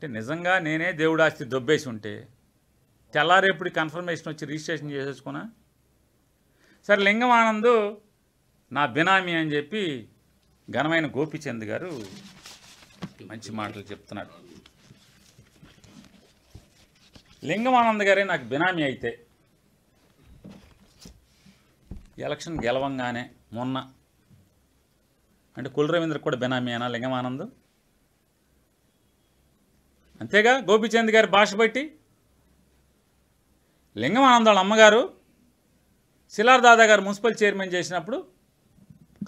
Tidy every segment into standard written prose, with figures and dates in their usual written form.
అంటే నిజంగా నేనే దేవుడు ఆస్తి దొబ్బేసి ఉంటే తెల్లారేపుడు కన్ఫర్మేషన్ వచ్చి రిజిస్ట్రేషన్ చేసేసుకున్నా. సరే లింగం ఆనంద్ నా బినామీ అని చెప్పి ఘనమైన గోపిచంద్ గారు మంచి మాటలు చెప్తున్నాడు. లింగం ఆనంద్ గారే నాకు బినామీ అయితే ఎలక్షన్ గెలవంగానే మొన్న అంటే కుల రవీంద్ర కూడా బినామీ అయినా లింగం ఆనంద్ అంతేగా. గోపిచంద్ గారి భాష బట్టి లింగం ఆనంద్ వాళ్ళ అమ్మగారు శిలార్ దాదా గారు మున్సిపల్ చైర్మన్ చేసినప్పుడు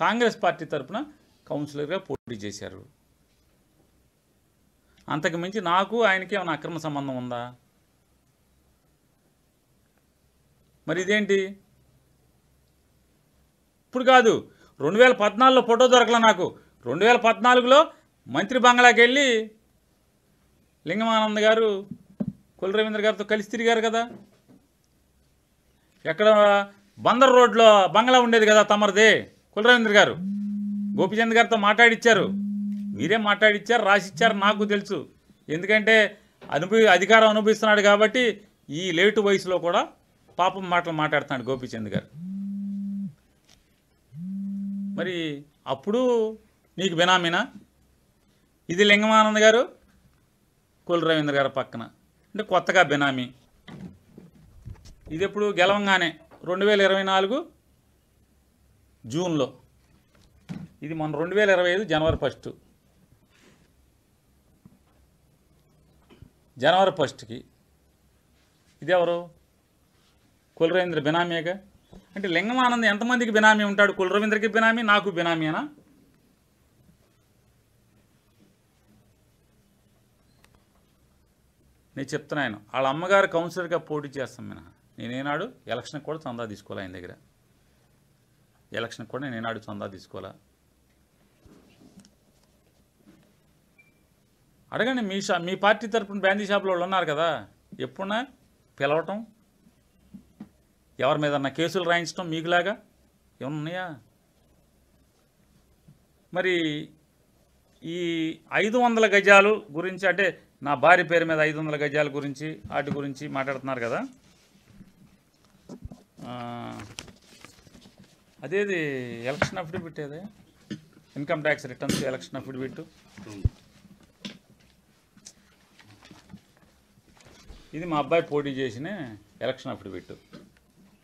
కాంగ్రెస్ పార్టీ తరఫున కౌన్సిలర్గా పోటీ చేశారు. అంతకు మించి నాకు ఆయనకి ఏమైనా అక్రమ సంబంధం ఉందా? మరి ఇదేంటి ఇప్పుడు కాదు, 2014లో ఫోటో దొరకలే నాకు. 2014లో మంత్రి బంగ్లాకి వెళ్ళి లింగమానంద్ గారు కుల రవీంద్ర గారితో కలిసి తిరిగారు కదా. ఎక్కడ బందర్ రోడ్లో బంగ్లా ఉండేది కదా తమరిదే. కుల రవీంద్ర గారు గోపిచంద్ గారితో మాట్లాడిచ్చారు. మీరే మాట్లాడిచ్చారు, రాసిచ్చారు, నాకు తెలుసు. ఎందుకంటే అధికారం అనుభవిస్తున్నాడు కాబట్టి ఈ లేటు వయసులో కూడా పాపం మాటలు మాట్లాడుతున్నాడు గోపిచంద్ గారు. మరి అప్పుడు నీకు బినామీనా? ఇది లింగమానంద్ గారు కుల రవీంద్ర గారు పక్కన అంటే కొత్తగా బినామీ. ఇది ఎప్పుడు గెలవంగానే 2024 జూన్లో, ఇది మన 2025 జనవరి 1 జనవరి 1కి ఇదెవరు? కుల రవీంద్ర బినామీగా. అంటే లింగమానంద్ ఎంతమందికి బినామీ ఉంటాడు? కుల రవీంద్రకి బినామీ, నాకు బినామీనా? నేను చెప్తున్నాను, వాళ్ళ అమ్మగారు కౌన్సిలర్గా పోటీ చేస్తాం మినహా నేనేనాడు ఎలక్షన్కి కూడా చందా తీసుకోలే ఆయన దగ్గర. ఎలక్షన్కి కూడా నేనేనాడు చందా తీసుకోలే. అడగండి, మీ పార్టీ తరఫున బ్రాందీ షాపులో వాళ్ళు ఉన్నారు కదా, ఎప్పుడన్నా పిలవటం, ఎవరి మీద కేసులు రాయించడం మీకులాగా ఏమన్నా ఉన్నాయా? మరి ఈ 500 గజాలు గురించి అంటే నా భార్య పేరు మీద 500 గజాల గురించి వాటి గురించి మాట్లాడుతున్నారు కదా. అదేది ఎలక్షన్ అఫిడవిట్, అదే income tax returns election affidavit. ఇది మా అబ్బాయి పోటీ చేసిన ఎలక్షన్ అఫిడవిట్.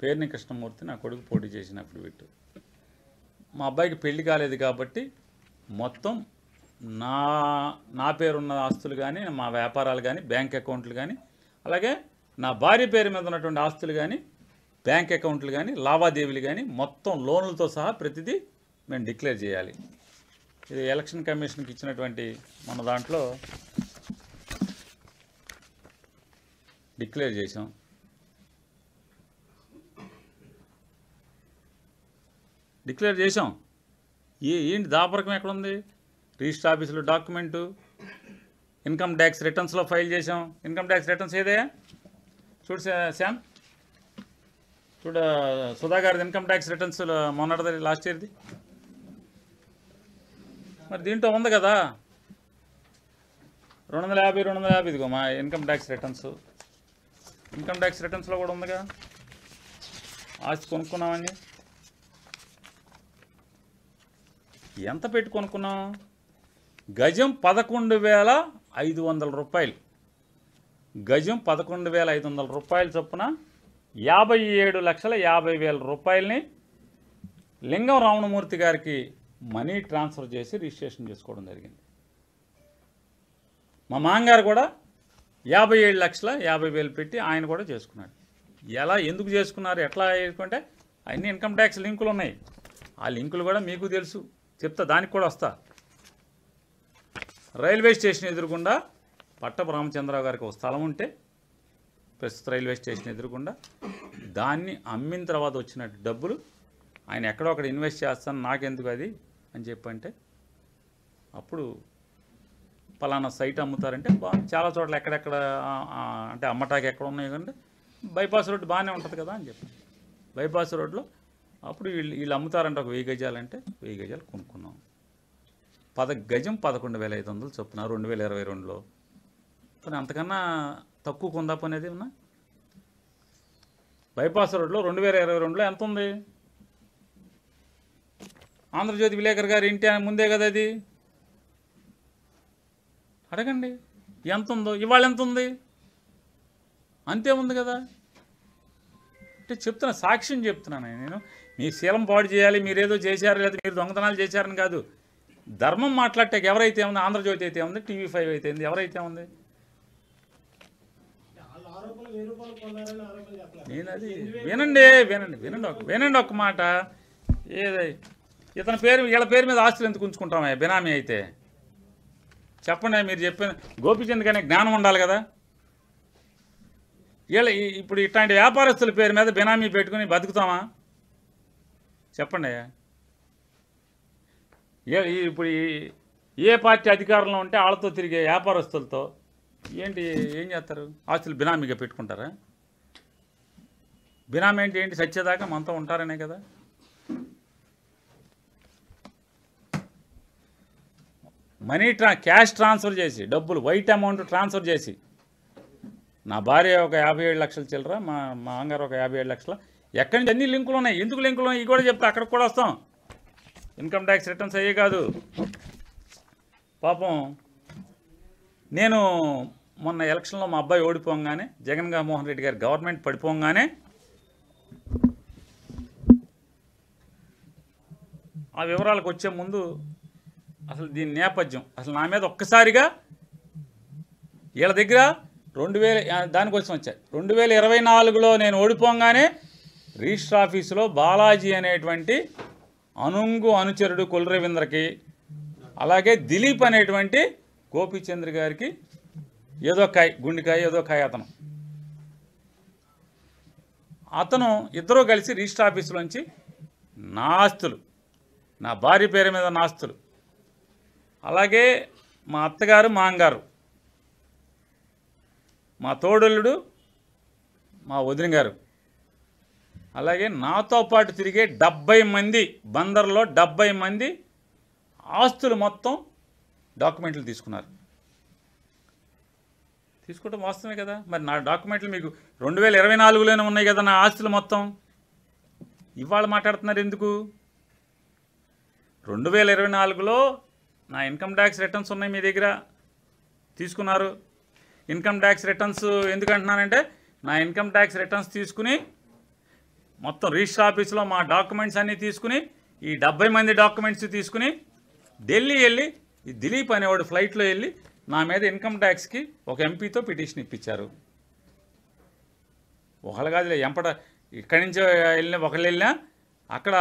పేర్ని కృష్ణమూర్తి నా కొడుకు పోటీ చేసిన అఫిడవిట్. మా అబ్బాయికి పెళ్లి కాలేదు కాబట్టి మొత్తం నా పేరున్న ఆస్తులు కానీ, మా వ్యాపారాలు కానీ, బ్యాంక్ అకౌంట్లు కానీ, అలాగే నా భార్య పేరు మీద ఉన్నటువంటి ఆస్తులు కానీ, బ్యాంక్ అకౌంట్లు కానీ, లావాదేవీలు కానీ మొత్తం లోన్లతో సహా ప్రతిదీ మేము డిక్లేర్ చేయాలి. ఇది ఎలక్షన్ కమిషన్కి ఇచ్చినటువంటి మన దాంట్లో డిక్లేర్ చేసాం. ఏంటి దాపరకం ఎక్కడుంది? రిజిస్టర్ ఆఫీసులో డాక్యుమెంటు, ఇన్కమ్ ట్యాక్స్ రిటర్న్స్లో ఫైల్ చేసాం. ఇన్కమ్ ట్యాక్స్ రిటర్న్స్ ఏదయ్యా చూడు శ్యామ్, చూడ సుధా గారిది ఇన్కమ్ ట్యాక్స్ రిటర్న్స్ మొన్నటిది లాస్ట్ ఇయర్ది. మరి దీంట్లో ఉంది కదా 250 ఇదిగో మా income tax returns. Income tax రిటర్న్స్లో కూడా ఉందిగా ఆస్తి కొనుక్కున్నామని. ఎంత పెట్టి కొనుక్కున్నాం? గజం 11,500 రూపాయలు. గజం 11,500 రూపాయలు చొప్పున 57,50,000 రూపాయలని లింగం రామణమూర్తి గారికి మనీ ట్రాన్స్ఫర్ చేసి రిజిస్ట్రేషన్ చేసుకోవడం జరిగింది. మా మామగారు కూడా 57,50,000 పెట్టి ఆయన కూడా చేసుకున్నాడు. ఎలా ఎందుకు చేసుకున్నారు, ఎట్లా చేసుకుంటే అన్ని ఇన్కమ్ ట్యాక్స్ లింకులు ఉన్నాయి. ఆ లింకులు కూడా మీకు తెలుసు, చెప్తా, దానికి కూడా వస్తా. రైల్వే స్టేషన్ ఎదురుగుండా పట్టపు రామచంద్రరావు గారికి ఒక స్థలం ఉంటే, ప్రస్తుత రైల్వే స్టేషన్ ఎదురుగుండా, దాన్ని అమ్మిన తర్వాత వచ్చిన డబ్బులు ఆయన ఎక్కడో అక్కడ ఇన్వెస్ట్ చేస్తాను, నాకెందుకు అది అని చెప్పంటే, అప్పుడు పలానా సైట్ అమ్ముతారంటే చాలా చోట్ల ఎక్కడెక్కడ అంటే అమ్మటాకి ఎక్కడ ఉన్నాయి కంటే బైపాస్ రోడ్డు బాగానే ఉంటుంది కదా అని చెప్పి బైపాస్ రోడ్లో అప్పుడు వీళ్ళు అమ్ముతారంటే ఒక 1000 గజాలంటే 1000 గజాలు కొనుక్కున్నాం. గజం 11,500 చొప్పున 2022లో కానీ అంతకన్నా తక్కువ కొందా పనేది ఉన్నా బైపాస్ రోడ్లో 2022లో ఎంత ఉంది? ఆంధ్రజ్యోతి విలేకరు గారి ఇంటి ముందే కదా అది. అడగండి ఎంత ఉందో. ఇవాళ ఎంత ఉంది? అంతే ఉంది కదా. అంటే చెప్తున్నా, సాక్ష్యం చెప్తున్నాను నేను. మీ శీలం పాడు చేయాలి, మీరేదో చేశారు లేదా మీరు దొంగతనాలు చేశారని కాదు. ధర్మం మాట్లాడటానికి ఎవరైతే ఉంది, ఆంధ్రజ్యోతి అయితే ఉంది, TV5 అయితే ఉంది, ఎవరైతే ఉంది. నేను అది వినండి ఒక్క మాట. ఏదై ఇతని పేరు వీళ్ళ పేరు మీద ఆస్తులు ఎందుకు ఉంచుకుంటామా బినామీ అయితే? చెప్పండి. మీరు చెప్పిన గోపిచంద్ కానీ జ్ఞానం ఉండాలి కదా. వీళ్ళ ఇప్పుడు ఇట్లాంటి వ్యాపారస్తుల పేరు మీద బినామీ పెట్టుకుని బతుకుతామా? చెప్పండి. ఇప్పుడు ఏ పార్టీ అధికారంలో ఉంటే వాళ్ళతో తిరిగే వ్యాపారస్తులతో ఏం చేస్తారు? ఆస్తులు బినామీగా పెట్టుకుంటారా? బినామీ ఏంటి? సత్యదాకా మనతో ఉంటారనే కదా. క్యాష్ ట్రాన్స్ఫర్ చేసి, డబ్బులు వైట్ అమౌంట్ ట్రాన్స్ఫర్ చేసి, నా భార్య ఒక 57 లక్షలు చిల్లర, మా మామగారు ఒక 57 లక్షల. ఎక్కడి నుంచి అన్ని లింకులు ఉన్నాయి. ఎందుకు లింకులు ఉన్నాయి ఇవి కూడా చెప్తే అక్కడికి కూడా వస్తాం. ఇన్కమ్ ట్యాక్స్ రిటర్న్స్ అయ్యే కాదు. పాపం నేను మొన్న ఎలక్షన్లో మా అబ్బాయి ఓడిపోగానే, జగన్మోహన్ రెడ్డి గారి గవర్నమెంట్ పడిపోగానే ఆ వివరాలకు వచ్చే ముందు అసలు దీని నేపథ్యం అసలు నా మీద ఒక్కసారిగా వీళ్ళ దగ్గర 2000 దానికోసం వచ్చాయి. 2024లో నేను ఓడిపోగానే రిజిస్టర్ ఆఫీసులో బాలాజీ అనేటువంటి అనుచరుడు కొల్ రవీంద్రకి, అలాగే దిలీప్ అనేటువంటి గోపీచంద్ర గారికి ఏదో గుండెకాయ ఏదో కాయ అతను ఇద్దరూ కలిసి రిజిస్టర్ ఆఫీసులోంచి నా ఆస్తులు, నా భార్య పేరు మీద నా ఆస్తులు, అలాగే మా అత్తగారు మాంగారు, మా తోడల్లుడు, మా వదిన గారు, అలాగే నాతో పాటు తిరిగే 70 మంది, బందర్లో 70 మంది ఆస్తులు మొత్తం డాక్యుమెంట్లు తీసుకున్నారు. తీసుకోవడం వాస్తవమే కదా. మరి నా డాక్యుమెంట్లు మీకు 2024లోనే ఉన్నాయి కదా నా ఆస్తులు మొత్తం. ఇవాళ మాట్లాడుతున్నారు ఎందుకు? 2024లో నా ఇన్కమ్ ట్యాక్స్ రిటర్న్స్ ఉన్నాయి మీ దగ్గర, తీసుకున్నారు. ఇన్కమ్ ట్యాక్స్ రిటర్న్స్ ఎందుకు అంటున్నానంటే, నా ఇన్కమ్ ట్యాక్స్ రిటర్న్స్ తీసుకుని మొత్తం రిజిస్టర్ ఆఫీస్లో మా డాక్యుమెంట్స్ అన్నీ తీసుకుని, ఈ 70 మంది డాక్యుమెంట్స్ తీసుకుని ఢిల్లీ వెళ్ళి, ఈ దిలీప్ అనేవాడు ఫ్లైట్లో వెళ్ళి నా మీద ఇన్కమ్ ట్యాక్స్కి ఒక ఎంపీతో పిటిషన్ ఇప్పించారు. ఒకళ్ళు కాదు, ఇక్కడి నుంచి ఒకళ్ళు వెళ్ళినా అక్కడ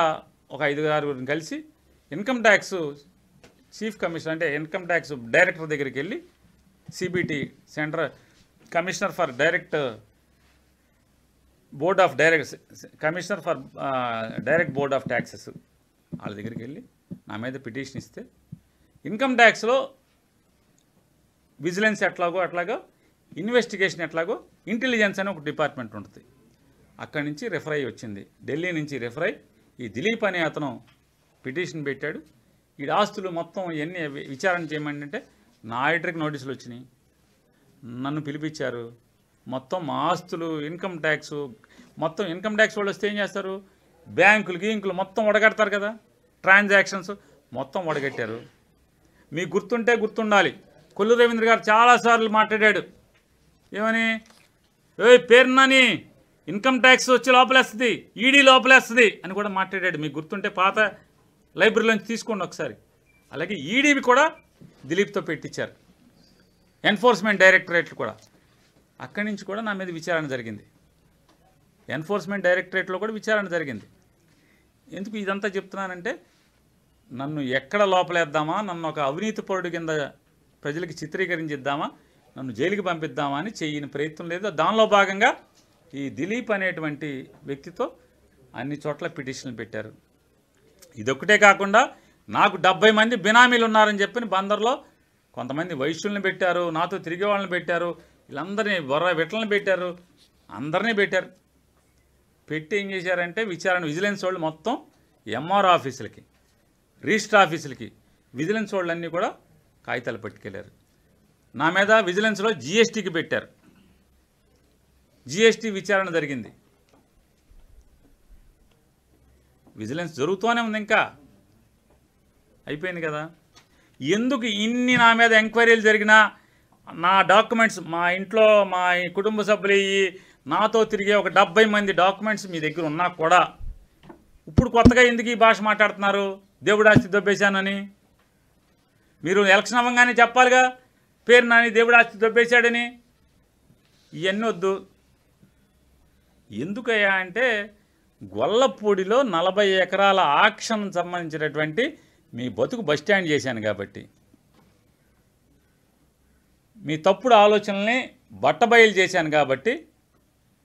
ఒక 5-6 కలిసి ఇన్కమ్ ట్యాక్స్ చీఫ్ కమిషనర్ అంటే ఇన్కమ్ ట్యాక్స్ డైరెక్టర్ దగ్గరికి వెళ్ళి, CBT central commissioner for commissioner for direct board of taxes వాళ్ళ దగ్గరికి వెళ్ళి నా మీద పిటిషన్ ఇస్తే, ఇన్కమ్ ట్యాక్స్లో విజిలెన్స్ అట్లాగో ఇన్వెస్టిగేషన్ ఎట్లాగో ఇంటెలిజెన్స్ అని ఒక డిపార్ట్మెంట్ ఉంటుంది. అక్కడి నుంచి రెఫర్ అయ్యి వచ్చింది, ఢిల్లీ నుంచి రెఫర్ అయ్యి ఈ దిలీప్ అనే అతను పిటిషన్ పెట్టాడు. ఈ ఆస్తులు మొత్తం ఎన్ని విచారణ చేయమని అంటే నా ఆడిటర్కి నోటీసులు వచ్చినాయి, నన్ను పిలిపించారు. మొత్తం మా ఆస్తులు ఇన్కమ్ ట్యాక్స్ వాళ్ళు వస్తే ఏం చేస్తారు? బ్యాంకులు మొత్తం వడగడతారు కదా, ట్రాన్సాక్షన్స్ మొత్తం వడగట్టారు. మీకు గుర్తుండాలి, కొల్లు రవీంద్ర గారు చాలాసార్లు మాట్లాడాడు. ఏమని? పేరునని ఇన్కమ్ ట్యాక్స్ వచ్చి లోపలేస్తుంది, ఈడీ లోపలేస్తుంది అని కూడా మాట్లాడాడు. మీకు గుర్తుంటే పాత లైబ్రరీలోంచి తీసుకోండి ఒకసారి. అలాగే ఈడీవి కూడా దిలీప్తో పెట్టించారు, ఎన్ఫోర్స్మెంట్ డైరెక్టరేట్లు కూడా. అక్కడి నుంచి కూడా నా మీద విచారణ జరిగింది, ఎన్ఫోర్స్మెంట్ డైరెక్టరేట్లో కూడా విచారణ జరిగింది. ఎందుకు ఇదంతా చెప్తున్నానంటే, నన్ను ఎక్కడ లోపలేద్దామా, నన్ను ఒక అవినీతి పరుడు కింద ప్రజలకి చిత్రీకరించిద్దామా, నన్ను జైలుకి పంపిద్దామా అని చేయని ప్రయత్నం లేదు. దానిలో భాగంగా ఈ దిలీప్ అనేటువంటి వ్యక్తితో అన్ని చోట్ల పిటిషన్లు పెట్టారు. ఇదొక్కటే కాకుండా నాకు 70 మంది బినామీలు ఉన్నారని చెప్పి బందర్లో కొంతమంది వైశ్యుల్ని పెట్టారు, నాతో తిరిగే వాళ్ళని పెట్టారు, వీళ్ళందరినీ విట్లని పెట్టారు, అందరినీ పెట్టారు. పెట్టి ఏం చేశారంటే, విజిలెన్స్ వాళ్ళు మొత్తం ఎంఆర్ ఆఫీసులకి, రిజిస్టర్ ఆఫీసులకి విజిలెన్స్ వాళ్ళన్నీ కూడా కాగితాలు పట్టుకెళ్ళారు. నా మీద విజిలెన్స్లో జిఎస్టీకి పెట్టారు. జిఎస్టీ విచారణ జరిగింది. విజిలెన్స్ జరుగుతూనే ఉంది, ఇంకా అయిపోయింది కదా. ఎందుకు ఇన్ని నా మీద ఎంక్వైరీలు జరిగినా నా డాక్యుమెంట్స్, మా ఇంట్లో మా కుటుంబ సభ్యులు నాతో తిరిగే ఒక 70 మంది డాక్యుమెంట్స్ మీ దగ్గర ఉన్నా కూడా ఇప్పుడు కొత్తగా ఎందుకు ఈ భాష మాట్లాడుతున్నారు? దేవుడు ఆస్తి దొబ్బేశానని. మీరు ఎలక్షన్ అవ్వగానే చెప్పాలిగా, పేరు నాని దేవుడు ఆస్తి దొబ్బేశాడని. ఇవన్నీ వద్దు. ఎందుకయ్యా అంటే గొల్లపూడిలో 40 ఎకరాల ఆక్షన్ సంబంధించినటువంటి మీ బతుకు బస్టాండ్ చేశాను కాబట్టి, మీ తప్పుడు ఆలోచనల్ని బట్టబయలు చేశాను కాబట్టి